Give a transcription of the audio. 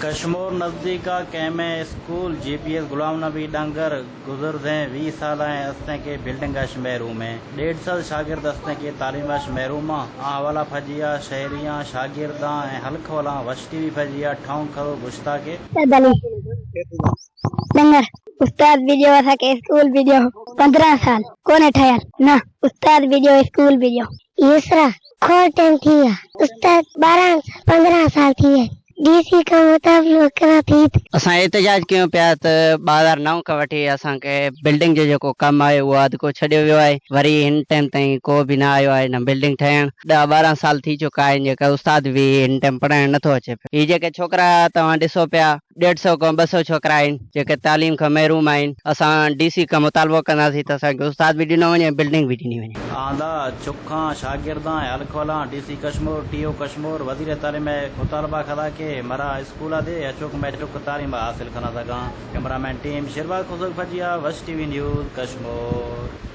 कश्मीर नज़दीक cam school GPS Ghulam Nabi डांगर गुजरदे 20 साल अस्ते के बिल्डिंग महरूम है 150 शागिर्द अस्ते के तालीमाश महरूम हवाला फजिया शहरिया शागिर्दा हल्क वाला वस्ती भी फजिया ठाऊं खरो गुश्ता के डंगर उस्ताद वीडियो असा के स्कूल वीडियो 15 साल कोने ठहर ना उस्ताद वीडियो स्कूल वीडियो येसरा खोर टाइम थी उस्ताद 12-15 साल थी है डीसी का मुताबिक करा थी असां एहतजाज कयूं पिया त 2009 खां वठी असांखे बिल्डिंग जो जेको कमु आहे उहो अधु को छॾियो वियो आहे वरी हिन टाइम ताईं को बि न आयो आहे न बिल्डिंग ठहण 10-12 साल थी चुका आहिनि जेका उस्ताद बि हिन टाइम पढ़ाइण नथो अचे पियो हीअ जेके छोकिरा तव्हां ॾिसो पिया 150 खां 200 छोकिरा आहिनि जेके तालीम खां महरूम आहिनि असां डीसी खां मुतालबो कंदासीं त असांखे उस्ताद बि ॾिनो वञे बिल्डिंग बि ॾिनी वञे आंदा चुखा शागिर्दा हल्कवाला DC कश्मीर TO कश्मीर वजीर तालीम मुतालबा खदा के मरा स्कूल दे अचुक मैट्रिक तालीम हासिल करना सका कैमरामैन टीम शेरबाज खुशक फजिया वस्ट TV न्यूज़ कश्मीर।